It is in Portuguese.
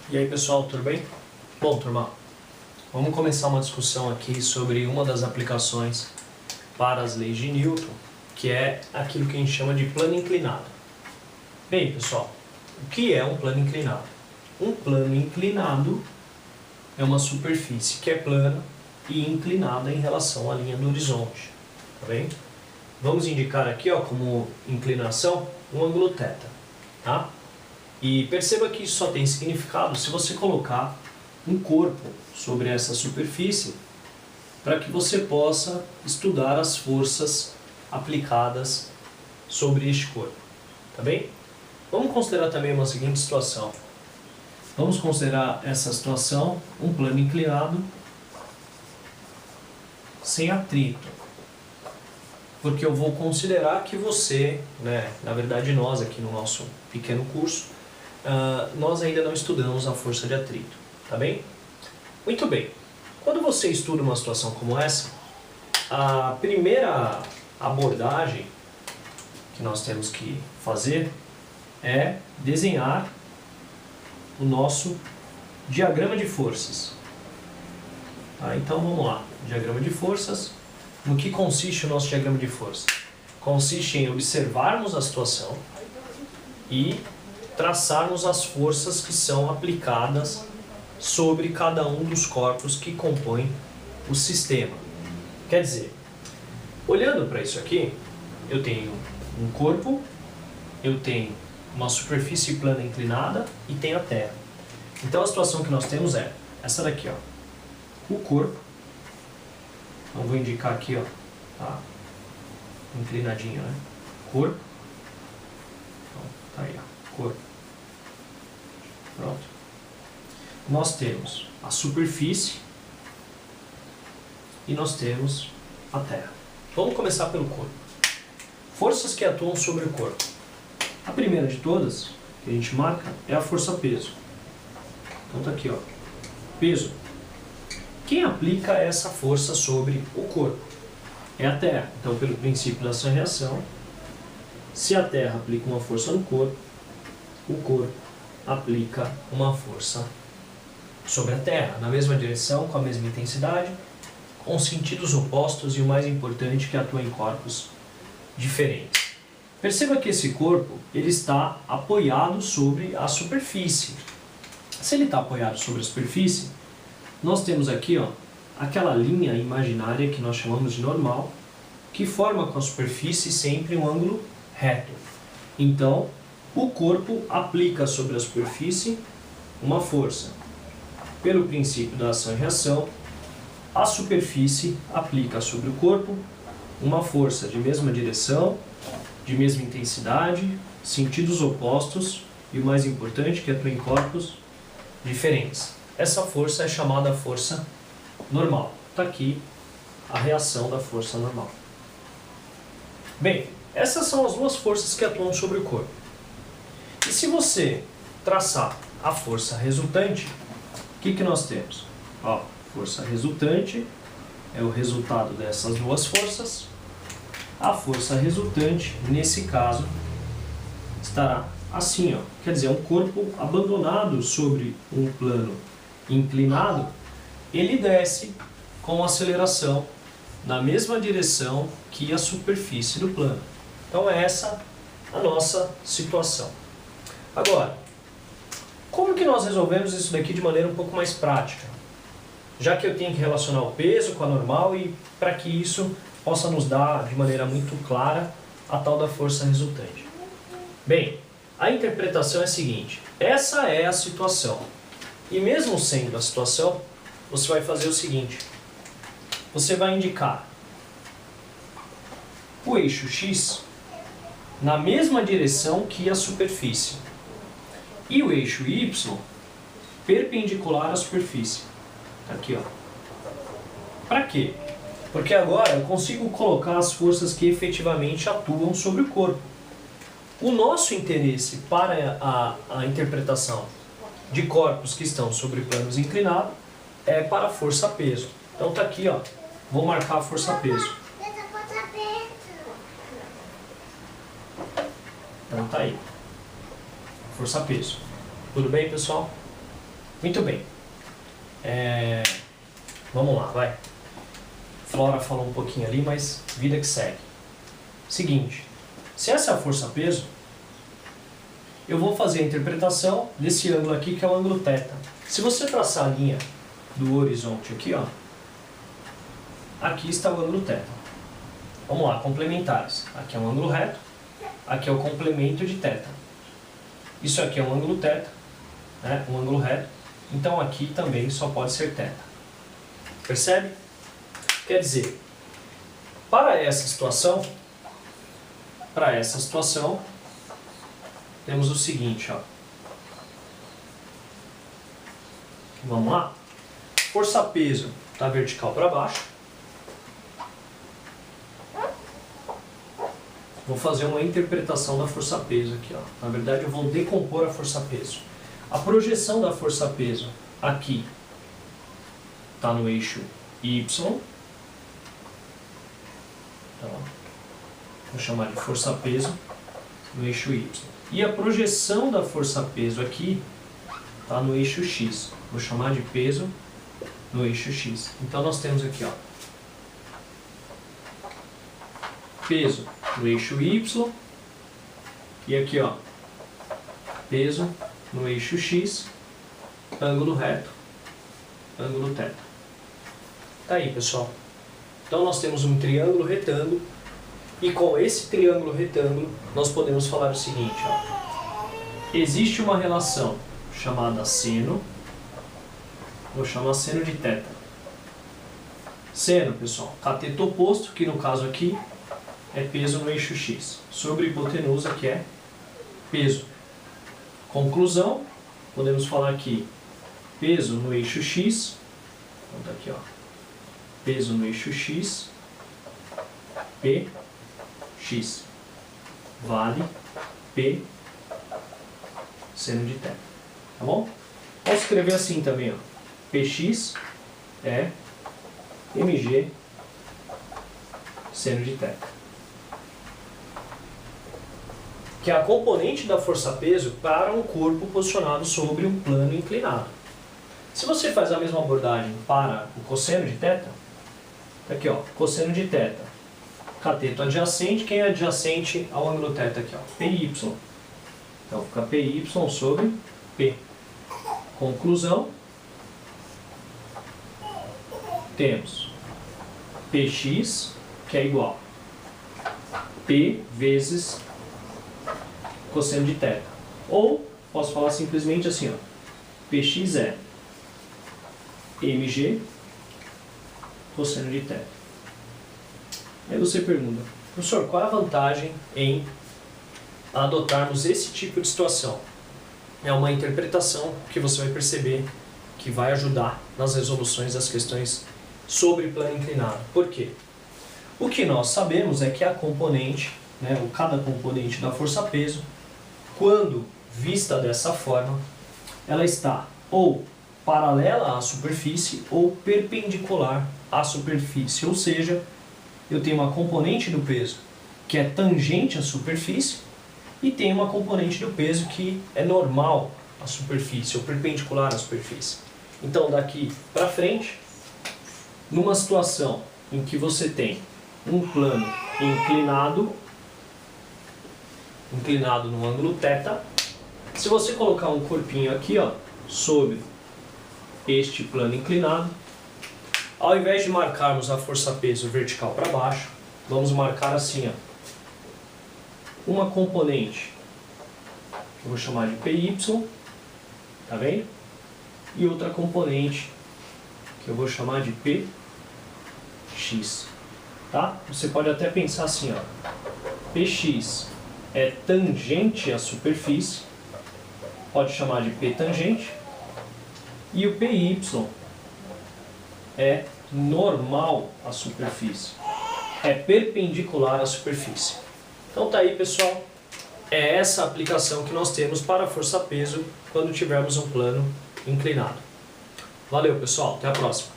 E aí pessoal, tudo bem? Bom, turma, vamos começar uma discussão aqui sobre uma das aplicações para as leis de Newton, que é aquilo que a gente chama de plano inclinado. Bem, pessoal, o que é um plano inclinado? Um plano inclinado é uma superfície que é plana e inclinada em relação à linha do horizonte, tá bem? Vamos indicar aqui, ó, como inclinação, um ângulo θ, tá? E perceba que isso só tem significado se você colocar um corpo sobre essa superfície para que você possa estudar as forças aplicadas sobre este corpo, tá bem? Vamos considerar também uma seguinte situação. Vamos considerar essa situação um plano inclinado sem atrito. Porque eu vou considerar que você, na verdade nós aqui no nosso pequeno curso, nós ainda não estudamos a força de atrito, tá bem? Muito bem. Quando você estuda uma situação como essa, a primeira abordagem que nós temos que fazer é desenhar o nosso diagrama de forças. Tá? Então vamos lá, diagrama de forças. No que consiste o nosso diagrama de forças? Consiste em observarmos a situação e traçarmos as forças que são aplicadas sobre cada um dos corpos que compõem o sistema. Quer dizer, olhando para isso aqui, eu tenho um corpo, eu tenho uma superfície plana inclinada e tenho a Terra. Então a situação que nós temos é essa daqui, ó, o corpo. Então vou indicar aqui, ó, tá? Inclinadinho, né? Corpo. Então, tá aí, ó, corpo. Pronto. Nós temos a superfície e nós temos a Terra. Vamos começar pelo corpo. Forças que atuam sobre o corpo. A primeira de todas, que a gente marca, é a força-peso. Então tá aqui, ó, peso. Quem aplica essa força sobre o corpo? É a Terra. Então, pelo princípio da ação e reação, se a Terra aplica uma força no corpo, o corpo aplica uma força sobre a Terra, na mesma direção, com a mesma intensidade, com sentidos opostos e o mais importante, que atua em corpos diferentes. Perceba que esse corpo ele está apoiado sobre a superfície. Se ele está apoiado sobre a superfície, nós temos aqui, ó, aquela linha imaginária que nós chamamos de normal, que forma com a superfície sempre um ângulo reto. Então, o corpo aplica sobre a superfície uma força. Pelo princípio da ação e reação, a superfície aplica sobre o corpo uma força de mesma direção, de mesma intensidade, sentidos opostos e o mais importante, que atua em corpos diferentes. Essa força é chamada força normal. Está aqui a reação da força normal. Bem, essas são as duas forças que atuam sobre o corpo. E se você traçar a força resultante, o que nós temos? Ó, força resultante é o resultado dessas duas forças. A força resultante, nesse caso, estará assim, ó. Quer dizer, um corpo abandonado sobre um plano inclinado, ele desce com aceleração na mesma direção que a superfície do plano. Então é essa a nossa situação. Agora, como que nós resolvemos isso daqui de maneira um pouco mais prática? Já que eu tenho que relacionar o peso com a normal e para que isso possa nos dar de maneira muito clara a tal da força resultante. Bem, a interpretação é a seguinte: essa é a situação. E mesmo sendo a situação, você vai fazer o seguinte: você vai indicar o eixo X na mesma direção que a superfície e o eixo Y perpendicular à superfície. Aqui, ó. Para quê? Porque agora eu consigo colocar as forças que efetivamente atuam sobre o corpo. O nosso interesse para a interpretação de corpos que estão sobre planos inclinados é para a força-peso. Então tá aqui, ó. Vou marcar a força-peso. Então tá aí. Força-peso. Tudo bem, pessoal? Muito bem. Vamos lá, vai. Flora falou um pouquinho ali, mas vida que segue. Seguinte, se essa é a força-peso, eu vou fazer a interpretação desse ângulo aqui, que é o ângulo θ. Se você traçar a linha do horizonte aqui, ó, aqui está o ângulo θ. Vamos lá, complementares. Aqui é um ângulo reto, aqui é o complemento de θ. Isso aqui é um ângulo θ, né, um ângulo reto, então aqui também só pode ser θ. Percebe? Quer dizer, para essa situação, temos o seguinte, ó. Vamos lá? Força-peso está vertical para baixo. Vou fazer uma interpretação da força-peso aqui, ó. Na verdade, eu vou decompor a força-peso. A projeção da força-peso aqui está no eixo Y. Então, vou chamar de força-peso no eixo Y. E a projeção da força-peso aqui está no eixo X. Vou chamar de peso no eixo X. Então nós temos aqui, ó, peso no eixo Y e aqui, ó, peso no eixo X, ângulo reto, ângulo θ. Tá aí, pessoal. Então nós temos um triângulo retângulo e com esse triângulo retângulo nós podemos falar o seguinte, ó. Existe uma relação chamada seno, vou chamar seno de θ. Seno, pessoal, cateto oposto, que no caso aqui é peso no eixo X, sobre hipotenusa, que é peso. Conclusão, podemos falar aqui peso no eixo X, então tá aqui, ó, peso no eixo X, Px, vale P seno de θ, tá bom? Posso escrever assim também, ó, Px é mg seno de θ, que é a componente da força-peso para um corpo posicionado sobre um plano inclinado. Se você faz a mesma abordagem para o cosseno de θ, tá aqui, ó, cosseno de θ, cateto adjacente, quem é adjacente ao ângulo θ aqui, ó, PY. Então fica PY sobre P. Conclusão, temos Px, que é igual a P vezes cosseno de θ. Ou posso falar simplesmente assim, ó, Px é mg cosseno de θ. Aí você pergunta, professor, qual é a vantagem em adotarmos esse tipo de situação? É uma interpretação que você vai perceber que vai ajudar nas resoluções das questões sobre plano inclinado. Por quê? O que nós sabemos é que a componente, né, ou cada componente da força-peso, quando vista dessa forma, ela está ou paralela à superfície ou perpendicular à superfície. Ou seja, eu tenho uma componente do peso que é tangente à superfície e tem uma componente do peso que é normal à superfície ou perpendicular à superfície. Então, daqui para frente, numa situação em que você tem um plano inclinado no ângulo θ, se você colocar um corpinho aqui, ó, sobre este plano inclinado, ao invés de marcarmos a força-peso vertical para baixo, vamos marcar assim, ó, uma componente que eu vou chamar de PY, tá vendo? E outra componente que eu vou chamar de Px, tá? Você pode até pensar assim, ó, Px é tangente à superfície, pode chamar de P tangente, e o PY é normal à superfície, é perpendicular à superfície. Então tá aí, pessoal, é essa aplicação que nós temos para a força-peso quando tivermos um plano inclinado. Valeu, pessoal, até a próxima.